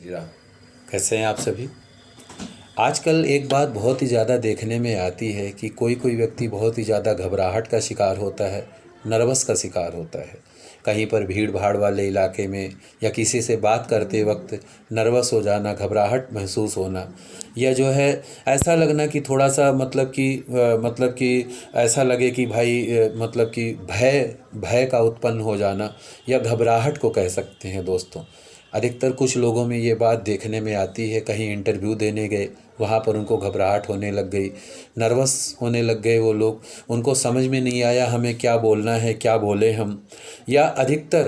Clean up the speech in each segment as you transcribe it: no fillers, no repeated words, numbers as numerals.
श्री राम। कैसे हैं आप सभी। आजकल एक बात बहुत ही ज़्यादा देखने में आती है कि कोई कोई व्यक्ति बहुत ही ज़्यादा घबराहट का शिकार होता है, नर्वस का शिकार होता है। कहीं पर भीड़ भाड़ वाले इलाके में या किसी से बात करते वक्त नर्वस हो जाना, घबराहट महसूस होना, या जो है ऐसा लगना कि थोड़ा सा मतलब कि ऐसा लगे कि भाई मतलब कि भय भय का उत्पन्न हो जाना, या घबराहट को कह सकते हैं दोस्तों। अधिकतर कुछ लोगों में ये बात देखने में आती है, कहीं इंटरव्यू देने गए, वहाँ पर उनको घबराहट होने लग गई, नर्वस होने लग गए वो लोग, उनको समझ में नहीं आया हमें क्या बोलना है, क्या बोले हम। या अधिकतर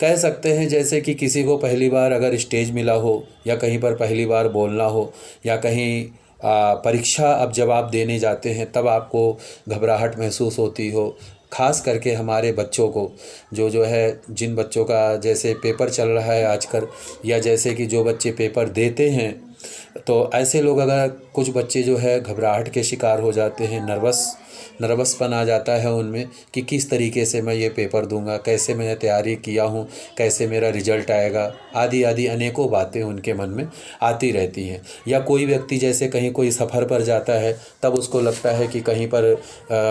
कह सकते हैं जैसे कि किसी को पहली बार अगर स्टेज मिला हो, या कहीं पर पहली बार बोलना हो, या कहीं परीक्षा अब जवाब देने जाते हैं तब आपको घबराहट महसूस होती हो। ख़ास करके हमारे बच्चों को जो है जिन बच्चों का जैसे पेपर चल रहा है आजकल, या जैसे कि जो बच्चे पेपर देते हैं, तो ऐसे लोग अगर कुछ बच्चे जो है घबराहट के शिकार हो जाते हैं, नर्वसपन आ जाता है उनमें कि किस तरीके से मैं ये पेपर दूंगा, कैसे मैंने तैयारी किया हूँ, कैसे मेरा रिजल्ट आएगा, आदि आदि अनेकों बातें उनके मन में आती रहती हैं। या कोई व्यक्ति जैसे कहीं कोई सफ़र पर जाता है, तब उसको लगता है कि कहीं पर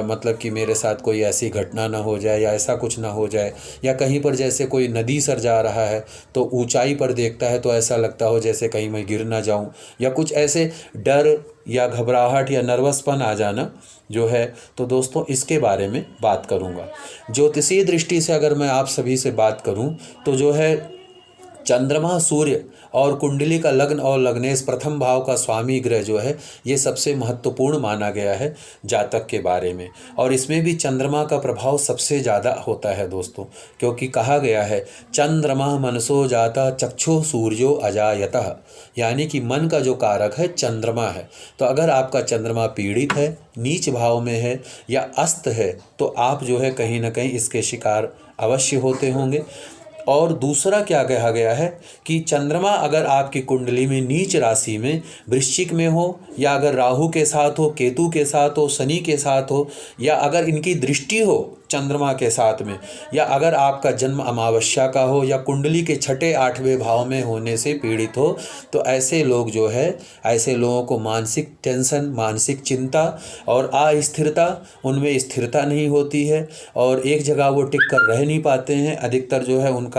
मतलब कि मेरे साथ कोई ऐसी घटना ना हो जाए, या ऐसा कुछ ना हो जाए। या कहीं पर जैसे कोई नदी सर जा रहा है तो ऊंचाई पर देखता है तो ऐसा लगता हो जैसे कहीं मैं गिर ना जाऊं, या कुछ ऐसे डर या घबराहट या नर्वसपन आ जाना जो है। तो दोस्तों इसके बारे में बात करूंगा। ज्योतिषीय दृष्टि से अगर मैं आप सभी से बात करूं तो जो है चंद्रमा, सूर्य और कुंडली का लग्न और लग्नेश प्रथम भाव का स्वामी ग्रह जो है, ये सबसे महत्वपूर्ण माना गया है जातक के बारे में। और इसमें भी चंद्रमा का प्रभाव सबसे ज़्यादा होता है दोस्तों, क्योंकि कहा गया है चंद्रमा मनसो जाता चक्षु सूर्यो अजायतः, यानी कि मन का जो कारक है चंद्रमा है। तो अगर आपका चंद्रमा पीड़ित है, नीच भाव में है या अस्त है, तो आप जो है कहीं ना कहीं इसके शिकार अवश्य होते होंगे। और दूसरा क्या कहा गया है कि चंद्रमा अगर आपकी कुंडली में नीच राशि में वृश्चिक में हो, या अगर राहु के साथ हो, केतु के साथ हो, शनि के साथ हो, या अगर इनकी दृष्टि हो चंद्रमा के साथ में, या अगर आपका जन्म अमावस्या का हो, या कुंडली के छठे आठवें भाव में होने से पीड़ित हो, तो ऐसे लोग जो है, ऐसे लोगों को मानसिक टेंशन, मानसिक चिंता और अस्थिरता, उनमें स्थिरता नहीं होती है और एक जगह वो टिक कर रह नहीं पाते हैं। अधिकतर जो है उनका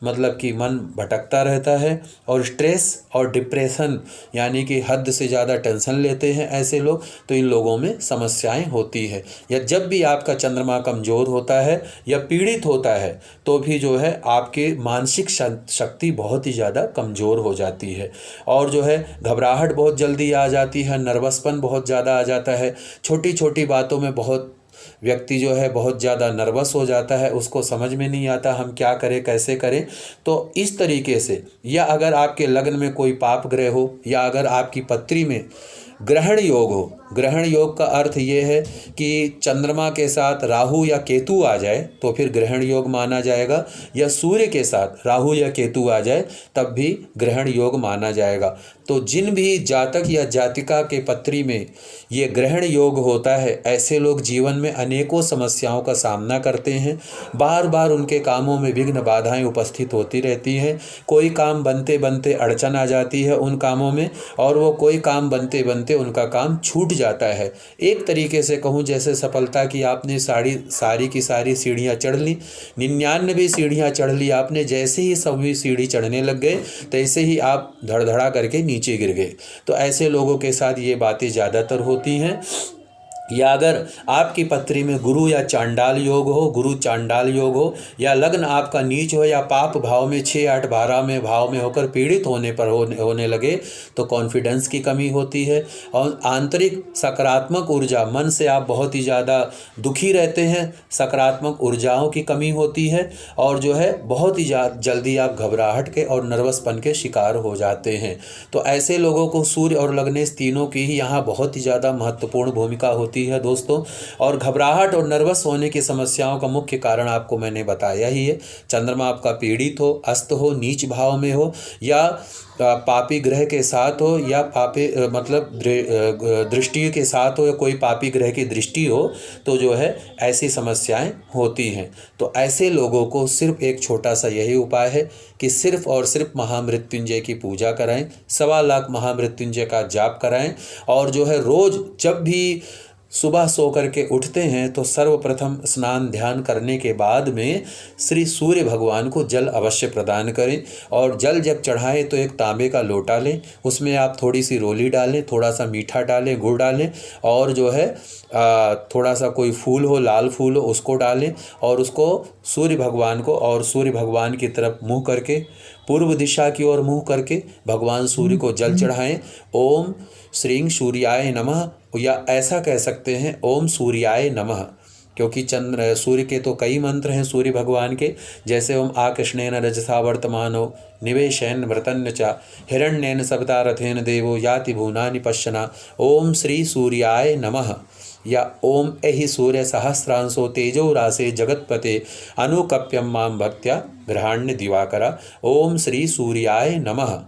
मतलब कि मन भटकता रहता है, और स्ट्रेस और डिप्रेशन यानी कि हद से ज़्यादा टेंशन लेते हैं ऐसे लोग, तो इन लोगों में समस्याएं होती है। या जब भी आपका चंद्रमा कमजोर होता है या पीड़ित होता है, तो भी जो है आपके मानसिक शक्ति बहुत ही ज़्यादा कमज़ोर हो जाती है, और जो है घबराहट बहुत जल्दी आ जाती है, नर्वसपन बहुत ज़्यादा आ जाता है। छोटी छोटी बातों में बहुत व्यक्ति जो है बहुत ज़्यादा नर्वस हो जाता है, उसको समझ में नहीं आता हम क्या करें, कैसे करें। तो इस तरीके से, या अगर आपके लग्न में कोई पाप ग्रह हो, या अगर आपकी पत्री में ग्रहण योग हो, ग्रहण योग का अर्थ ये है कि चंद्रमा के साथ राहु या केतु आ जाए तो फिर ग्रहण योग माना जाएगा, या सूर्य के साथ राहु या केतु आ जाए तब भी ग्रहण योग माना जाएगा। तो जिन भी जातक या जातिका के पत्री में ये ग्रहण योग होता है, ऐसे लोग जीवन में अनेकों समस्याओं का सामना करते हैं। बार बार उनके कामों में विघ्न बाधाएं उपस्थित होती रहती हैं। कोई काम बनते बनते अड़चन आ जाती है उन कामों में, और वो कोई काम बनते बनते उनका काम छूट जाता है। एक तरीके से कहूँ जैसे सफलता की आपने सारी की सारी सीढ़ियाँ चढ़ ली, 99 सीढ़ियाँ चढ़ ली आपने, जैसे ही सभी सीढ़ी चढ़ने लग गए तैसे ही आप धड़धड़ा करके नीचे गिर गए। तो ऐसे लोगों के साथ ये बातें ज़्यादातर होती हैं। या अगर आपकी पत्री में गुरु या चांडाल योग हो, गुरु चांडाल योग हो, या लग्न आपका नीच हो या पाप भाव में 6, 8, 12 में भाव में होकर पीड़ित होने लगे, तो कॉन्फिडेंस की कमी होती है, और आंतरिक सकारात्मक ऊर्जा, मन से आप बहुत ही ज़्यादा दुखी रहते हैं, सकारात्मक ऊर्जाओं की कमी होती है, और जो है बहुत ही जल्दी आप घबराहट के और नर्वसपन के शिकार हो जाते हैं। तो ऐसे लोगों को सूर्य और लग्नेश तीनों की ही यहाँ बहुत ही ज़्यादा महत्वपूर्ण भूमिका होती होती है दोस्तों। और घबराहट और नर्वस होने की समस्याओं का मुख्य कारण आपको मैंने बताया ही है। चंद्रमा आपका पीड़ित हो, अस्त हो, नीच भाव में हो, या पापी ग्रह के साथ हो, या पापी मतलब दृष्टि के साथ हो, या कोई पापी ग्रह की दृष्टि हो, तो जो है ऐसी समस्याएं होती हैं। तो ऐसे लोगों को सिर्फ एक छोटा सा यही उपाय है कि सिर्फ और सिर्फ महामृत्युंजय की पूजा कराएं, 1.25 लाख महामृत्युंजय का जाप कराएं, और जो है रोज़ जब भी सुबह सो करके उठते हैं तो सर्वप्रथम स्नान ध्यान करने के बाद में श्री सूर्य भगवान को जल अवश्य प्रदान करें। और जल जब चढ़ाएं तो एक तांबे का लोटा लें, उसमें आप थोड़ी सी रोली डालें, थोड़ा सा मीठा डालें, गुड़ डालें, और जो है थोड़ा सा कोई फूल हो, लाल फूल हो, उसको डालें, और उसको सूर्य भगवान को, और सूर्य भगवान की तरफ मुँह करके, पूर्व दिशा की ओर मुँह करके भगवान सूर्य को जल चढ़ाएं। ओम श्रीं सूर्याय नमः, या ऐसा कह सकते हैं ओम सूर्याय नमः, क्योंकि चंद्र सूर्य के तो कई मंत्र हैं सूर्य भगवान के, जैसे ओम आकृष्णेन रजसा वर्तमानो निवेशेन व्रतन्य च हिरण्येन सविता रथेन देवो याति भुवनानि पश्यना। ओम श्री सूर्याय नमः, या ओम एहि सूर्य सहस्रांशो तेजो रासे जगतपते अनुकप्यम मां भक्त्या गृहाण्य दिवाकरा। ओम श्री सूर्याय नमः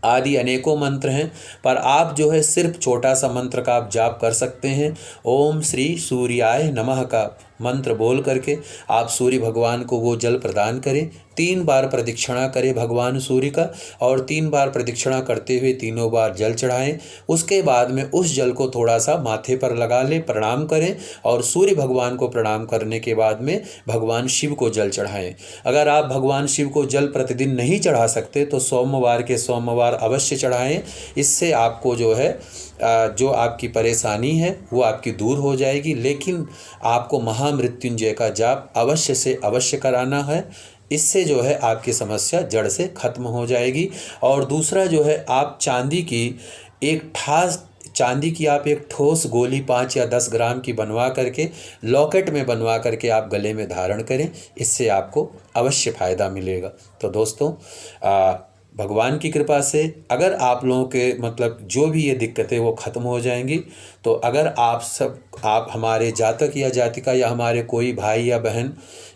आदि अनेकों मंत्र हैं, पर आप जो है सिर्फ छोटा सा मंत्र का आप जाप कर सकते हैं। ओम श्री सूर्याय नमः का मंत्र बोल करके आप सूर्य भगवान को वो जल प्रदान करें। 3 बार प्रदक्षिणा करें भगवान सूर्य का, और 3 बार प्रदक्षिणा करते हुए तीनों बार जल चढ़ाएं। उसके बाद में उस जल को थोड़ा सा माथे पर लगा लें, प्रणाम करें, और सूर्य भगवान को प्रणाम करने के बाद में भगवान शिव को जल चढ़ाएं। अगर आप भगवान शिव को जल प्रतिदिन नहीं चढ़ा सकते तो सोमवार के सोमवार अवश्य चढ़ाएं। इससे आपको जो है जो आपकी परेशानी है वो आपकी दूर हो जाएगी। लेकिन आपको महामृत्युंजय का जाप अवश्य से अवश्य कराना है, इससे जो है आपकी समस्या जड़ से खत्म हो जाएगी। और दूसरा जो है आप चांदी की आप एक ठोस गोली 5 या 10 ग्राम की बनवा करके लॉकेट में बनवा करके आप गले में धारण करें, इससे आपको अवश्य फ़ायदा मिलेगा। तो दोस्तों भगवान की कृपा से अगर आप लोगों के मतलब जो भी ये दिक्कतें वो ख़त्म हो जाएंगी। तो अगर आप हमारे जातक या जातिका, या हमारे कोई भाई या बहन,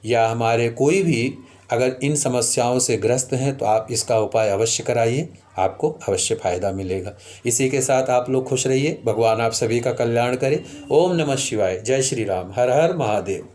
या हमारे कोई भी अगर इन समस्याओं से ग्रस्त हैं तो आप इसका उपाय अवश्य कराइए, आपको अवश्य फ़ायदा मिलेगा। इसी के साथ आप लोग खुश रहिए, भगवान आप सभी का कल्याण करे। ओम नमः शिवाय, जय श्री राम, हर हर महादेव।